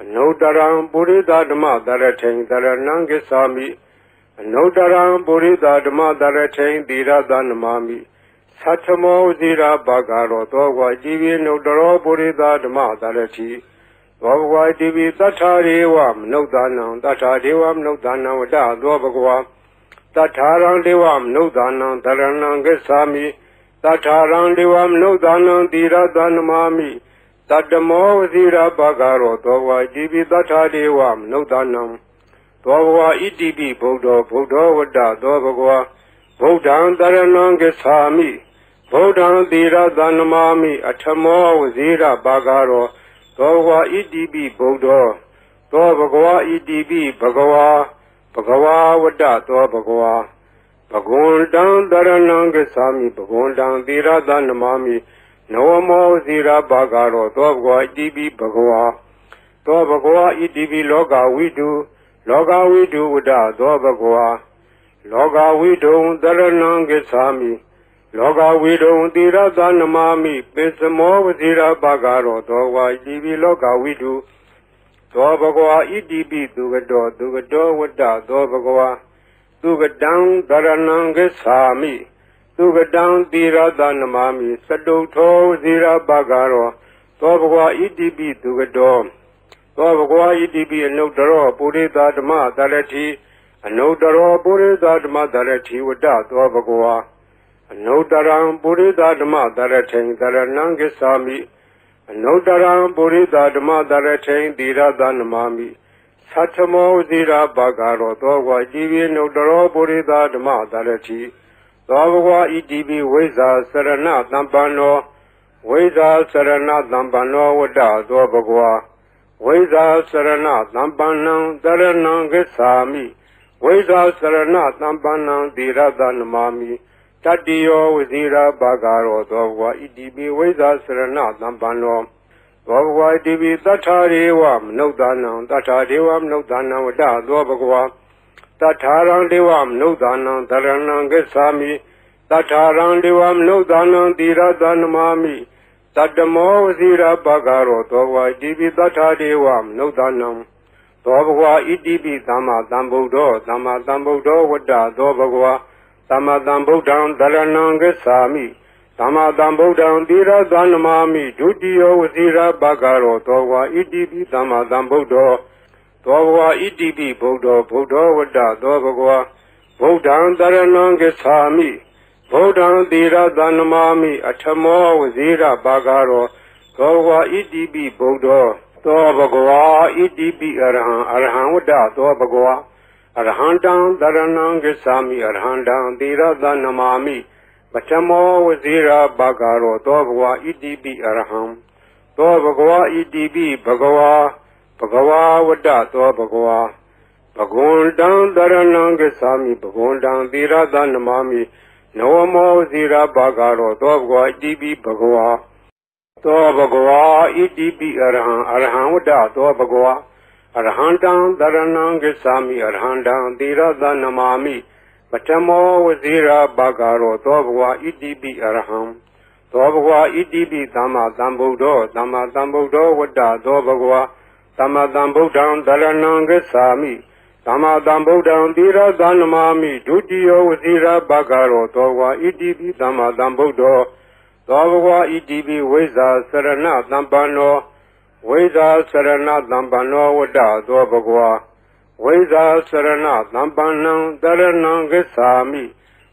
A: အနုတ္တရံပုရိသဓမ္မတရထိံတရဏံဂစ္ဆာမိအနုတ္တရံပုရိသဓမ္မတရထိံသီရတနမာမိသတ္ထမောဇိရာဘာဂရောသောဘဂဝါဣတိပိအနုတ္တရောပုရိသဓမ္မတရတိသောဘဂဝါဣတိပိသတ္ထာရေဝမနုဿာနံသတ္ထာဒေဝမနုဿာနံဝတ္တသောဘဂဝါသတ္ထာရံဒေဝမနုဿာနံတရဏံဂစ္ဆာမိသတ္ထာရံဒေဝမနုဿာနံသီရတနမာမိတတ္တမောဇိရာဘာဂရောသောဘဂဝါဣတိပိသတ္ထာဒေဝမနုဿာနံသောဘဂဝါဣတိပိဗုဒ္ဓောဝတ္တသောဘဂဝါဗုဒ္ဓံတရဏံဂစ္ဆာမိဗုဒ္ဓံသီရတနမာမိအထမောဝဇိရာဘာဂရောသောဘဂဝါဣတိပိဗုဒ္ဓောသောဘဂဝါဣတိပိဘဂဝါဝတ္တသောဘဂဝါဘဂဝန္တံတရဏံဂစ္ဆာမိဘဂဝန္တံသီရတနမာမိနဝမောဇိရာဘာဂရောသောဘဂဝါဣတိပိဘဂဝါသောဘဂဝါဣတိပိလောကဝိတုဝတ္တသောဘဂဝါလောကဝိတုံတရဏံဂစ္ဆာမိလောကဝိတုံသီရတနမာမိပိစမောဝဇိရာဘာဂရောသောဘဂဝါဣတိပိလောကဝိတုသောဘဂဝါဣတိပိသူကတောဝတ္တသောဘဂဝါသူကတံတရဏံဂစ္ဆာမိသူကတံသီရတနမာမိသတုထောဝဇိရာဘာဂရောသောဘဂဝါဣတိပိသူကတောသောဘဂဝါဣတိပိအနုတ္တရောပုရိသဓမ္မတရတိအနုတ္တရောပုရိသဓမ္မတရတိဝတ္တသောဘဂဝါအနုတ္တရံပုရိသဓမ္မတရထိံတရဏံဂစ္ဆာမိအနုတ္တရံပုရိသဓမ္မတရထိံသီရတနမာမိသတ္ထမောဇိရာဘာဂရောသောဘဂဝါဣတိပိအနုတ္တရောပုရိသဓမ္မတရတိသောဘဂဝါဣတိပိဝိဇ္ဇာစရဏသံပန္နောဝိဇ္ဇာစရဏသံပန္နောဝတ္တသောဘဂဝါဝိဇ္ဇာစရဏသံပန္နံတရဏံဂစ္ဆာမိဝိဇ္ဇာစရဏသံပန္နံသီရတနမာမိတတ္တိယောဝဇိရာဘာဂရောသောဘဂဝါဣတိပိဝိဇ္ဇာစရဏသံပန္နောသောဘဂဝါဣတိပိသတ္ထာရေဝမနုဿာနံသတ္ထာဒေဝမနုဿာနံဝတ္တသောဘဂဝါသတ္ထာရံဒေဝမနုဿာနံတရဏံဂစ္ဆာမိသတ္ထာရံဒေဝမနုဿာနံသီရတနမာမိတတ္တမောဝဇိရာဘာဂရောသောဘဂဝါဣတိပိသတ္ထာဒေဝမနုဿာနံသောဘဂဝါဣတိပိသမ္မာသမ္ဗုဒ္ဓောဝတ္တသောဘဂဝါသမ္မာသမ္ဗုဒ္ဓံတရဏံဂစ္ဆာမိသမ္မာသမ္ဗုဒ္ဓံသီရတနမာမိဒုတိယောဝဇိရာဘာဂရောသောဘဂဝါဣတိပိသမ္မာသမ္ဗုဒ္ဓောသောဘဂဝါဣတိပိဗုဒ္ဓောဝတ္တသောဘဂဝါဗုဒ္ဓံတရဏံဂစ္ဆာမိဗုဒ္ဓံသီရတနမာမိအထမောဝဇိရာဘာဂရောသောဘဂဝါဣတိပိဗုဒ္ဓောသောဘဂဝါဣတိပိအရဟံဝတ္တသောဘဂဝါအရဟံတံတရဏံဂစ္ဆာမိအရဟံတံသီရတနမာမိပထမောဝဇိရာဘာဂရောသောဘဂဝါဣတိပိအရဟံသောဘဂဝါဣတိပိဘဂဝါဝတ္တသောဘဂဝါဘဂဝန္တံတရဏံဂစ္ဆာမိဘဂဝန္တံသီရတနမာမိနဝမောဝဇိရာဘာဂရောသောဘဂဝါဣတိပိဘဂဝါသောဘဂဝါဣတိပိအရဟံဝတ္တသောဘဂဝါအရဟံတံတရဏံဂစ္ဆာမိအရဟံတံသီရတနမာမိပထမောဝဇိရာဘာဂရောသောဘဂဝါဣတိပိအရဟံသောဘဂဝါဣတိပိသမ္မာသမ္ဗုဒ္ဓောဝတ္တသောဘဂဝါသမ္မာသမ္ဗုဒ္ဓံတရဏံဂစ္ဆာမိသမ္မာသမ္ဗုဒ္ဓံသီရတနမာမိဒုတိယောဝဇိရာဘာဂရောသောဘဂဝါဣတိပိသမ္မာသမ္ဗုဒ္ဓောသောဘဂဝါဣတိပိဝိဇ္ဇာစရဏသံပန္နောဝိဇ္ဇာစရဏသံပန္နောဝတ္တသောဘဂဝါ ဝိဇာစရဏသံပန္နံတရဏံဂစ္ဆာမိ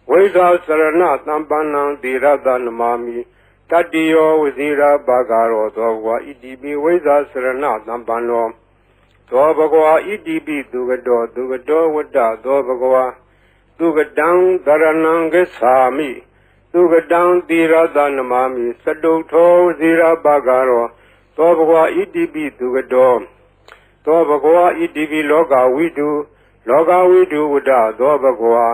A: ဝိဇာစရဏသံပန္နံသီရတနမာမိတတ္တိယောဝဇိရာဘာဂရောသောဘဂဝါဣတိပိဝိဇာစရဏသံပန္နောသောဘဂဝါဣတိပိသူကတောဝတ္တသောဘဂဝါသူကတံတရဏံဂစ္ဆာမိသူကတံသီရတနမာမိသတုထောဝဇိရာဘာဂရောသောဘဂဝါဣတိပိသူကတောသောဘဂဝါဣတိပိလောကဝိတုဝတ္တသောဘဂဝါ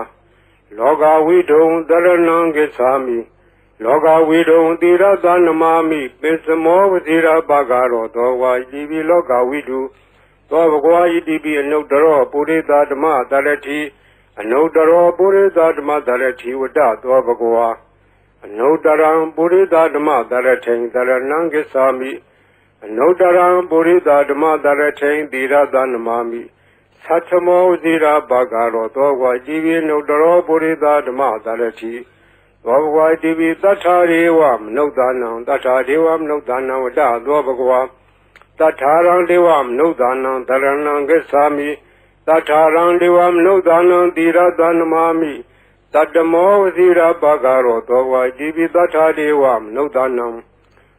A: လောကဝိတုံတရဏံဂစ္ဆာမိလောကဝိတုံသီရတနမာမိပိစမောဝဇိရာဘာဂရောသောဘဂဝါဣတိပိလောကဝိတုသောဘဂဝါဣတိပိအနုတ္တရောပုရိသဓမ္မတရတိအနုတ္တရောပုရိသဓမ္မတရတိဝတ္တသောဘဂဝါအနုတ္တရံပုရိသဓမ္မတရထိံတရဏံဂစ္ဆာမိအနုတ္တရံပုရိသဓမ္မတရထိံသီရတနမာမိသတ္ထမောဇိရာဘာဂရောသောဘဂဝါဣတိပိအနုတ္တရောပုရိသဓမ္မတရတိသောဘဂဝါဣတိပိသတ္ထာရေဝမနုဿာနံသတ္ထာဒေဝမနုဿာနံဝတ္တသောဘဂဝါသတ္ထာရံဒေဝမနုဿာနံတရဏံဂစ္ဆာမိသတ္ထာရံဒေဝမနုဿာနံသီရတနမာမိတတ္တမောဝဇိရာဘာဂရောသောဘဂဝါဣတိပိသတ္ထာဒေဝမနုဿာနံ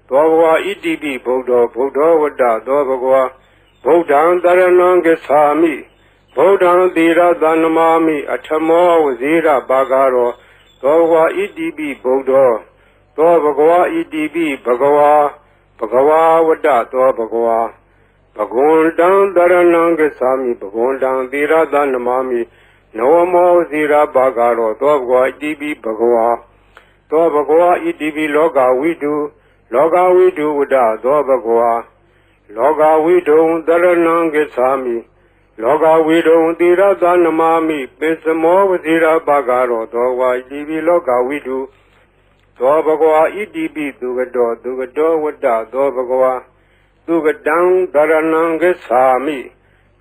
A: သောဘဂဝါဣတိပိဗုဒ္ဓောဝတ္တသောဘဂဝါဗုဒ္ဓံတရဏံဂစ္ဆာမိဗုဒ္ဓံသီရတနမာမိအထမောဝဇိရာဘာဂရောသောဘဂဝါဣတိပိဗုဒ္ဓောသောဘဂဝါဣတိပိဘဂဝါဝတ္တသောဘဂဝါဘဂဝန္တံတရဏံဂစ္ဆာမိဘဂဝန္တံသီရတနမာမိနဝမောဇိရာဘာဂရောသောဘဂဝါဣတိပိဘဂဝါသောဘဂဝါဣတိပိလောကဝိတုဝတ္တသောဘဂဝါလောကဝိတုံတရဏံဂစ္ဆာမိလောကဝိတုံသီရတနမာမိပိစမောဝဇိရာဘာဂရောသောဘဂဝါဣတိပိလောကဝိတုသောဘဂဝါဣတိပိသူကတောဝတ္တသောဘဂဝါသူကတံတရဏံဂစ္ဆာမိ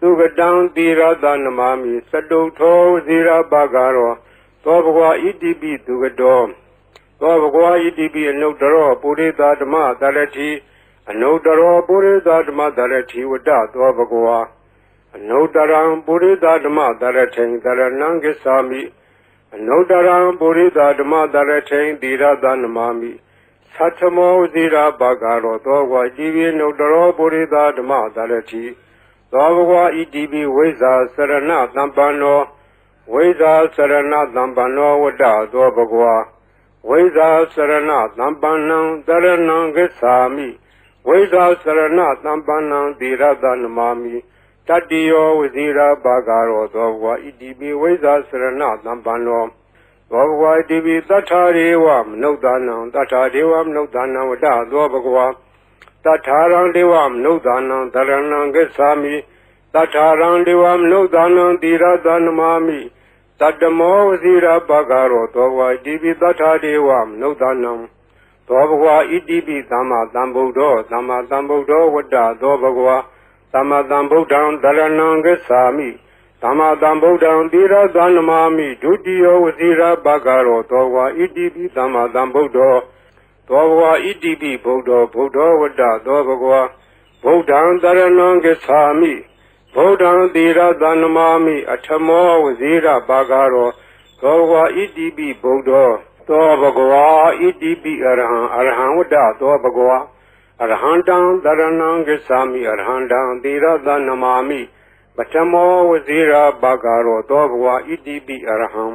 A: သူကတံသီရတနမာမိသတုထောဝဇိရာဘာဂရောသောဘဂဝါဣတိပိသူကတောသောဘဂဝါဣတိပိအနုတ္တရောပုရိသဓမ္မတရတိအနုတ္တရောပုရိသဓမ္မတရတိဝတ္တသောဘဂဝါအနုတ္တရံပုရိသဓမ္မတရထိံတရဏံဂစ္ဆာမိအနုတ္တရံပုရိသဓမ္မတရထိံသီရတနမာမိသတ္ထမောဇိရာဘာဂရောသောဘဂဝါဣတိပိအနုတ္တရောပုရိသဓမ္မတရတိသောဘဂဝါဣတိပိဝိဇာစရဏသံပန္နောဝိဇာစရဏသံပန္နောဝတ္တသောဘဂဝါဝိဇာစရဏသံပန္နံတရဏံဂစ္ဆာမိဝိဇာစရဏသံပန္နံသီရတနမာမိတတ္တိယောဝဇိရာဘာဂရောသောဘဂဝါဣတိပိဝိဇာစရဏသံပန္နောသောဘဂဝါဣတိပိသတ္ထာရေဝမနုဿာနံသတ္ထာဒေဝမနုဿာနံဝတ္တသောဘဂဝါသတ္ထာရံဒေဝမနုဿာနံတရဏံဂစ္ဆာမိသတ္ထာရံဒေဝမနုဿာနံသီရတနမာမိတတ္တမောဝဇိရာဘာဂရောသောဘဂဝါဣတိပိသတ္ထာဒေဝမနုဿာနံသောဘဂဝါဣတိပိသမ္မာသမ္ဗုဒ္ဓောဝတ္တသောဘဂဝါသမ္မာသမ္ဗုဒ္ဓံတရဏံဂစ္ဆာမိသမ္မာသမ္ဗုဒ္ဓံသီရတနမာမိဒုတိယဝဇိရာဘာဂရောသောဘဂဝါဣတိပိသမ္မာသမ္ဗုဒ္ဓောသောဘဂဝါဣတိပိဗုဒ္ဓောဝတ္တသောဘဂဝါဗုဒ္ဓံတရဏံဂစ္ဆာမိဗုဒ္ဓံသီရတနမာမိအထမောဝဇိရာဘာဂရောသောဘဂဝါဣတိပိဗုဒ္ဓောသောဘဂဝါဣတိပိအရဟံဝတ္တသောဘဂဝါအရဟံတံတရဏံဂစ္ဆာမိအရဟံတံသီရတနမာမိပထမောဝဇိရာဘာဂရောသောဘဂဝါဣတိပိအရဟံ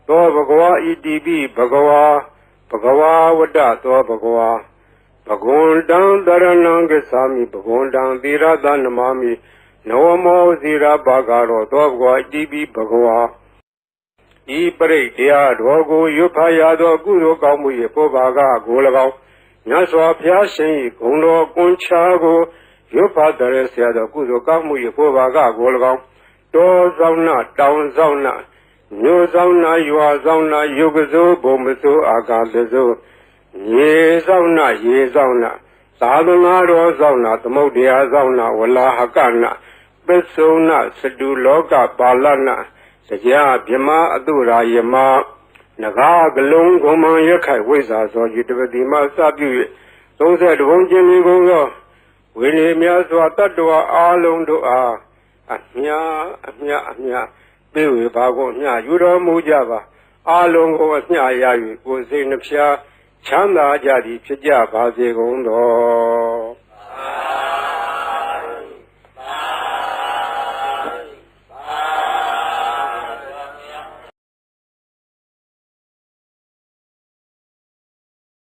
A: သောဘဂဝါဣတိပိဘဂဝါဝတ္တသောဘဂဝါဘဂဝန္တံတရဏံဂစ္ဆာမိဘဂဝန္တံသီရတနမာမိနဝမောဝဇိရာဘာဂရောသောဘဂဝါဣတိပိဘဂဝါဤပရိတ်တရားတော်ကိုရွတ်ဖတ်ရသောကုသိုလ်ကောင်းမှု၏ပုဗ္ဗာကကို၎င်းမြတ်စွာဘုရားရှင်၏ဂုဏ်တော်ကွန်ချာကိုရွတ်ဖတ်တဲ့ဆရာတော်ကုသိုလ်ကောင်းမှု၏ပုဗ္ဗာကကို၎င်းတောဆောင်နာတောင်ဆောင်နာမြို့ဆောင်နာရွာဆောင်နာယုတ်ကစိုးဘုံမစိုးအာကာသစိုးရေဆောင်နာရေဆောင်နာသာသနာတော်ဆောင်နာသမုဒ္ဒရာဆောင်နာဝလာဟကနာပစ္စုနာစတုလောကပါဠနာတရားဗြဟ္မာအတုရာယမနဂါကလုံးဂုံမံရခိုင်ဝိဇ္ဇာသောယတပတိမစပြု၍30ဘုံကျင်လီကုန်သောဝိနည်းများစွာတတ္တဝါအားလုံးတို့အား အမြပေးဝေပါကုန်မြယူတော်မူကြပါအာလုံးကိုအမြရ၍ကိုယ်စိတ်နှဖျားချမ်းသာကြသည်ဖြစ်ကြပါစေကုန်သော